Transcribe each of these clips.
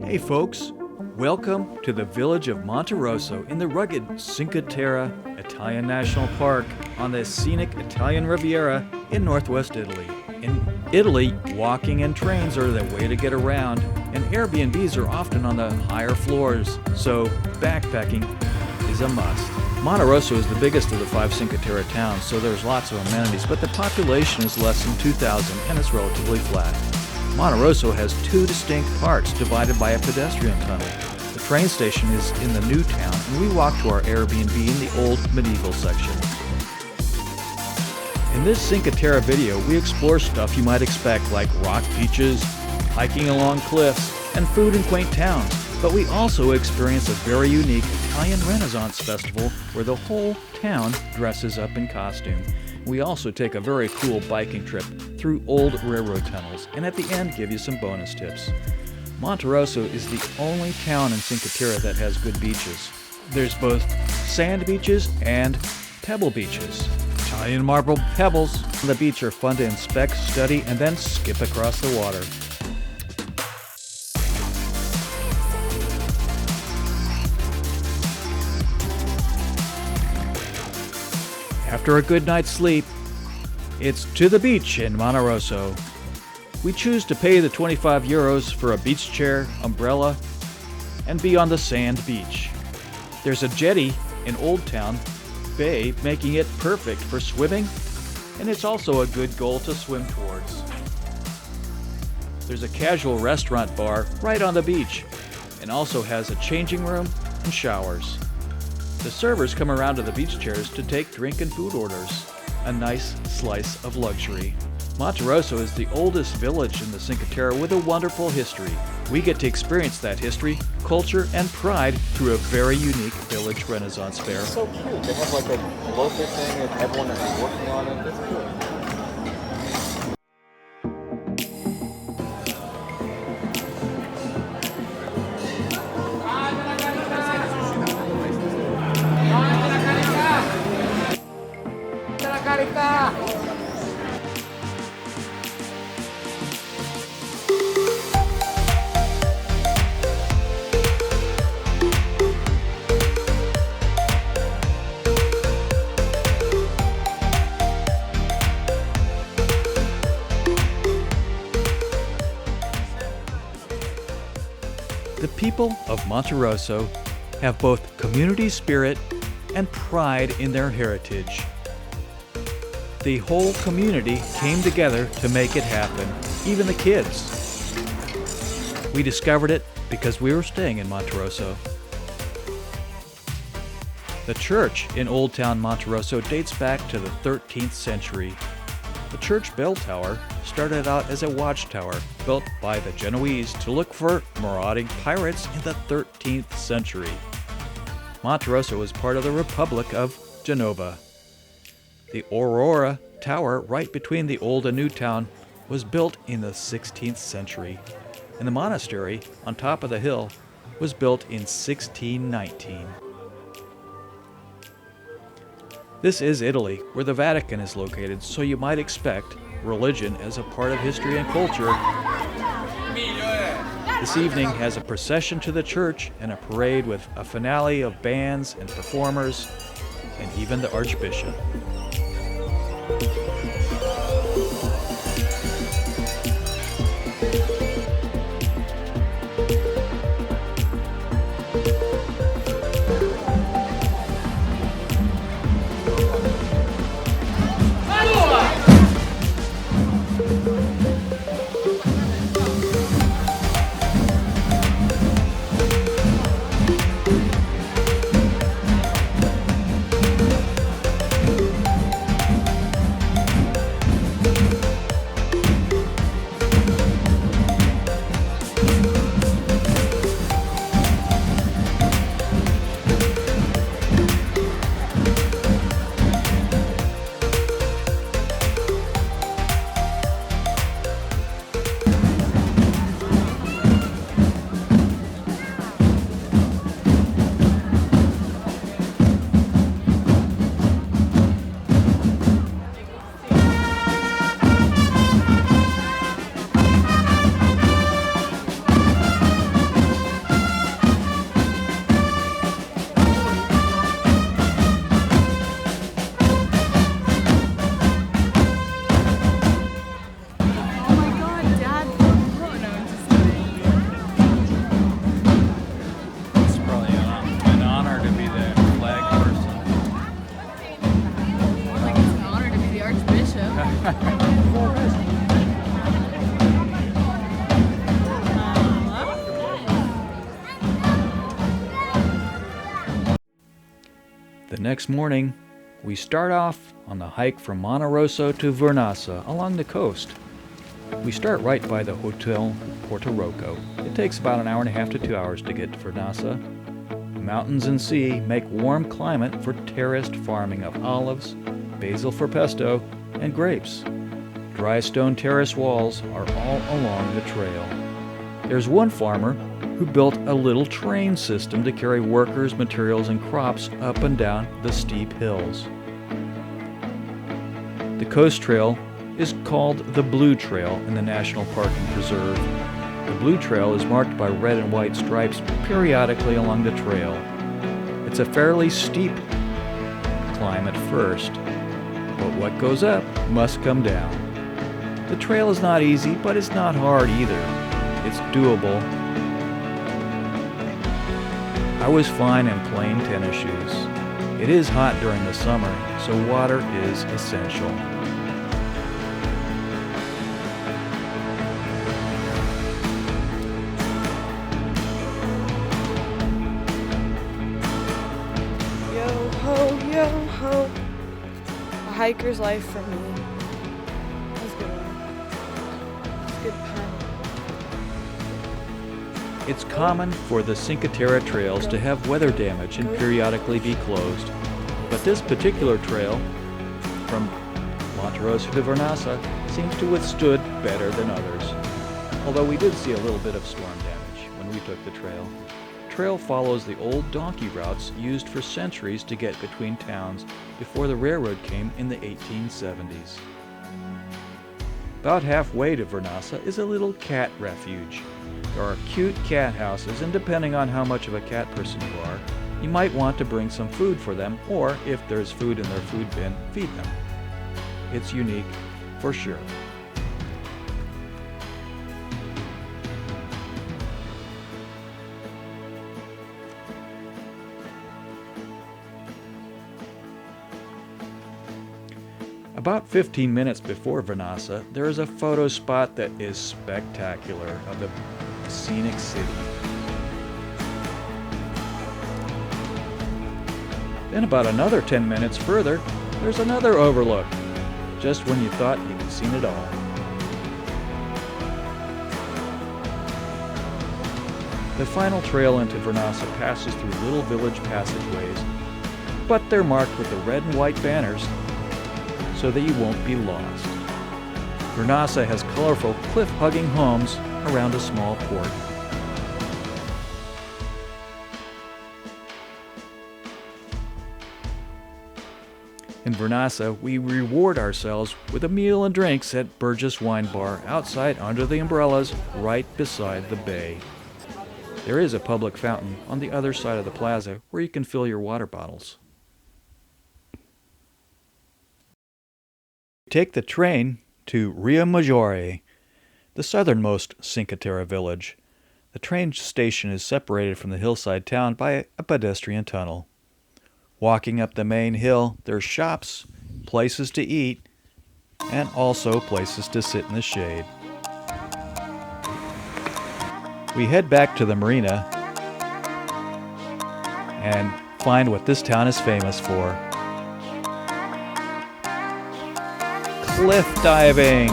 Hey folks, welcome to the village of Monterosso in the rugged Cinque Terre Italian National Park on the scenic Italian Riviera in northwest Italy. In Italy, walking and trains are the way to get around, and Airbnbs are often on the higher floors, so backpacking is a must. Monterosso is the biggest of the 5 Cinque Terre towns, so there's lots of amenities, but the population is less than 2,000 and it's relatively flat. Monterosso has 2 distinct parts divided by a pedestrian tunnel. The train station is in the new town, and we walk to our Airbnb in the old medieval section. In this Cinque Terre video, we explore stuff you might expect like rock beaches, hiking along cliffs, and food in quaint towns. But we also experience a very unique Italian Renaissance festival where the whole town dresses up in costume. We also take a very cool biking trip through old railroad tunnels, and at the end give you some bonus tips. Monterosso is the only town in Cinque Terre that has good beaches. There's both sand beaches and pebble beaches. Italian marble pebbles on the beach are fun to inspect, study, and then skip across the water. After a good night's sleep, it's to the beach in Monterosso. We choose to pay the 25 euros for a beach chair, umbrella, and be on the sand beach. There's a jetty in Old Town Bay, making it perfect for swimming, and it's also a good goal to swim towards. There's a casual restaurant bar right on the beach, and also has a changing room and showers. The servers come around to the beach chairs to take drink and food orders. A nice slice of luxury. Monterosso is the oldest village in the Cinque Terre with a wonderful history. We get to experience that history, culture, and pride through a very unique village Renaissance fair. It's so cute. They have like a local thing and everyone is working on it. It's cool. The people of Monterosso have both community spirit and pride in their heritage. The whole community came together to make it happen, even the kids. We discovered it because we were staying in Monterosso. The church in Old Town Monterosso dates back to the 13th century. The church bell tower started out as a watchtower built by the Genoese to look for marauding pirates in the 13th century. Monterosso was part of the Republic of Genova. The Aurora tower right between the old and new town was built in the 16th century, and the monastery on top of the hill was built in 1619. This is Italy, where the Vatican is located, so you might expect religion as a part of history and culture. This evening has a procession to the church and a parade with a finale of bands and performers, and even the Archbishop. next morning, we start off on the hike from Monterosso to Vernasa along the coast. We start right by the Hotel Monterosso. It takes about an hour and a half to 2 hours to get to Vernasa. Mountains and sea make warm climate for terraced farming of olives, basil for pesto, and grapes. Dry stone terrace walls are all along the trail. There's one farmer who built a little train system to carry workers, materials, and crops up and down the steep hills. The coast trail is called the Blue Trail in the National Park and Preserve. The Blue Trail is marked by red and white stripes periodically along the trail. It's a fairly steep climb at first, but what goes up must come down. The trail is not easy, but it's not hard either. It's doable. I was fine in plain tennis shoes. It is hot during the summer, so water is essential. Yo ho, a hiker's life for me. That's a good one. That's a good pun. It's common for the Cinque Terre trails to have weather damage and periodically be closed. But this particular trail, from Monterosso to Vernasa, seems to withstood better than others. Although we did see a little bit of storm damage when we took the trail. The trail follows the old donkey routes used for centuries to get between towns before the railroad came in the 1870s. About halfway to Vernasa is a little cat refuge. There are cute cat houses, and depending on how much of a cat person you are, you might want to bring some food for them, or if there's food in their food bin, feed them. It's unique for sure. About 15 minutes before Vernasa, there is a photo spot that is spectacular of the scenic city. Then about another 10 minutes further, there's another overlook, just when you thought you'd seen it all. The final trail into Vernasa passes through little village passageways, but they're marked with the red and white banners so that you won't be lost. Vernasa has colorful cliff-hugging homes around a small port. In Vernasa, we reward ourselves with a meal and drinks at Burgess Wine Bar outside under the umbrellas right beside the bay. There is a public fountain on the other side of the plaza where you can fill your water bottles. Take the train to Riomaggiorre, the southernmost Cinque Terre village. The train station is separated from the hillside town by a pedestrian tunnel. Walking up the main hill, there's shops, places to eat, and also places to sit in the shade. We head back to the marina and find what this town is famous for. Cliff diving.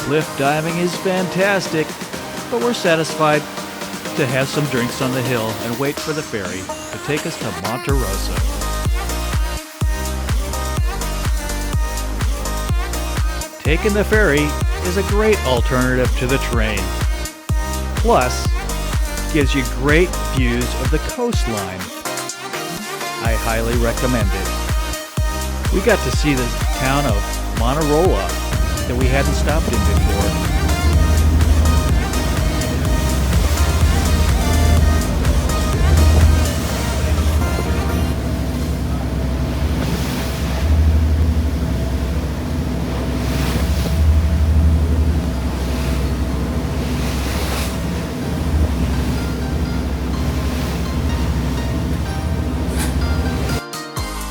Cliff diving is fantastic, but we're satisfied to have some drinks on the hill and wait for the ferry to take us to Monterosso. Taking the ferry is a great alternative to the train. Plus, gives you great views of the coastline. I highly recommend it. We got to see the town of Monterosso that we hadn't stopped in before.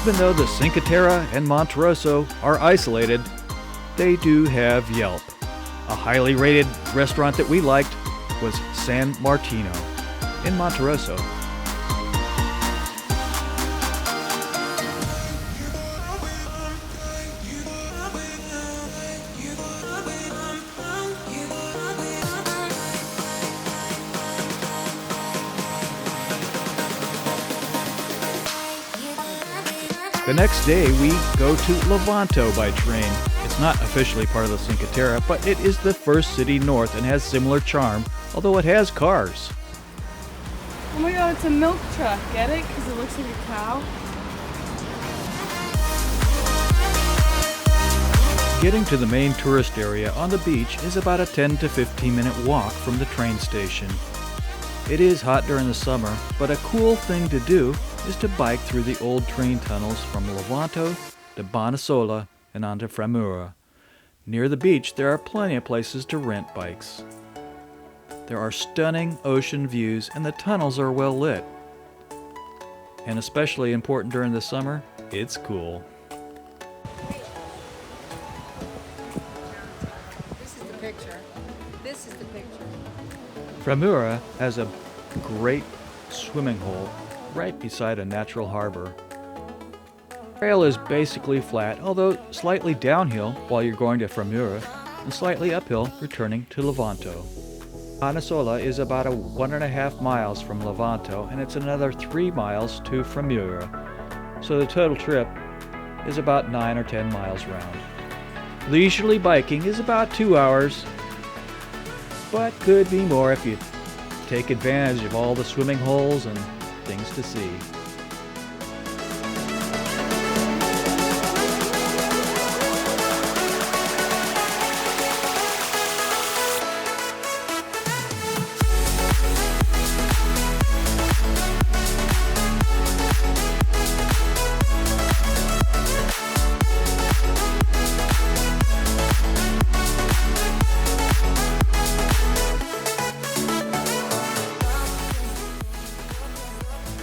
Even though the Cinque Terre and Monterosso are isolated, they do have Yelp. A highly rated restaurant that we liked was San Martino in Monterosso. The next day, we go to Levanto by train. It's not officially part of the Cinque Terre, but it is the first city north and has similar charm, although it has cars. Oh my god, it's a milk truck. Get it? Because it looks like a cow. Getting to the main tourist area on the beach is about a 10 to 15 minute walk from the train station. It is hot during the summer, but a cool thing to do is to bike through the old train tunnels from Levanto to Bonassola and on to Framura. Near the beach, there are plenty of places to rent bikes. There are stunning ocean views and the tunnels are well lit. And especially important during the summer, it's cool. This is the picture. This is the picture. Framura has a great swimming hole right beside a natural harbor. The trail is basically flat, although slightly downhill while you're going to Framura and slightly uphill returning to Levanto. Bonassola is about 1.5 miles from Levanto, and it's another 3 miles to Framura. So the total trip is about 9 or 10 miles round. Leisurely biking is about 2 hours, but could be more if you take advantage of all the swimming holes and things to see.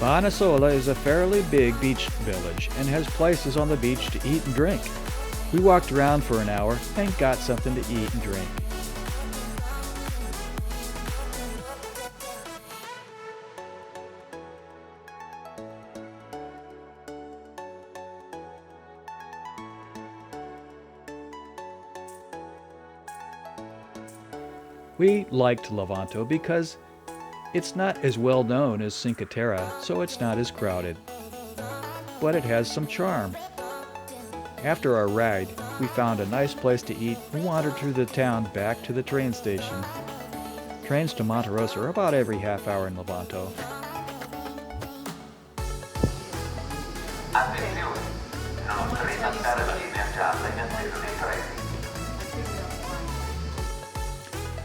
Bonassola is a fairly big beach village and has places on the beach to eat and drink. We walked around for an hour and got something to eat and drink. We liked Levanto because it's not as well known as Cinque Terre, so it's not as crowded. But it has some charm. After our ride, we found a nice place to eat and wandered through the town back to the train station. Trains to Monterosso are about every half hour in Levanto. Attenzione, non tralasciare la linea gialla in attesa dei treni.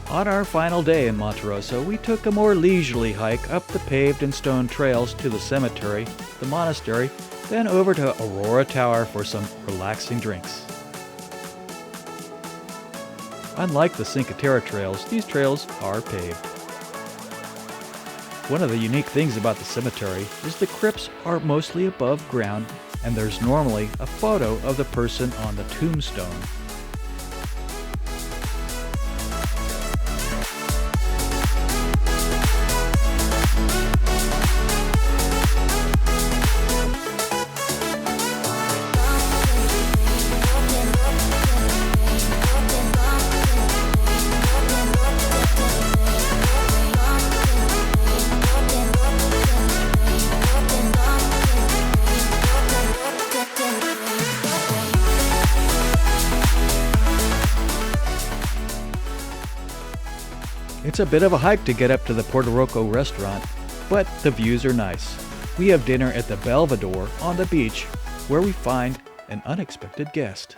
On our final day in Monterosso, we took a more leisurely hike up the paved and stone trails to the cemetery, the monastery, then over to Aurora Tower for some relaxing drinks. Unlike the Cinque Terre trails, these trails are paved. One of the unique things about the cemetery is the crypts are mostly above ground, and there's normally a photo of the person on the tombstone. It's a bit of a hike to get up to the Monterosso restaurant, but the views are nice. We have dinner at the Belvedere on the beach, where we find an unexpected guest.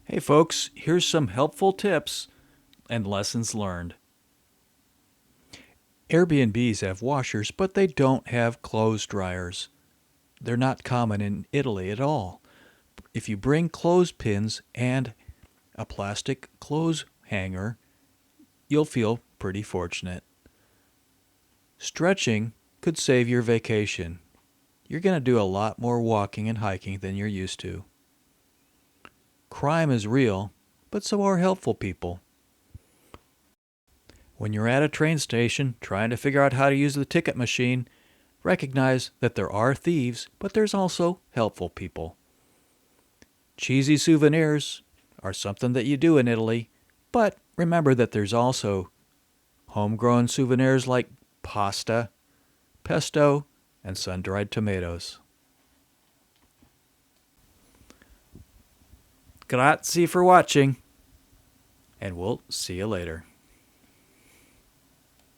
Hey folks, here's some helpful tips and lessons learned. Airbnbs have washers, but they don't have clothes dryers. They're not common in Italy at all. If you bring clothespins and a plastic clothes hanger, you'll feel pretty fortunate. Stretching could save your vacation. You're going to do a lot more walking and hiking than you're used to. Crime is real, but so are helpful people. When you're at a train station trying to figure out how to use the ticket machine, recognize that there are thieves, but there's also helpful people. Cheesy souvenirs are something that you do in Italy, but remember that there's also homegrown souvenirs like pasta, pesto, and sun-dried tomatoes. Grazie for watching, and we'll see you later.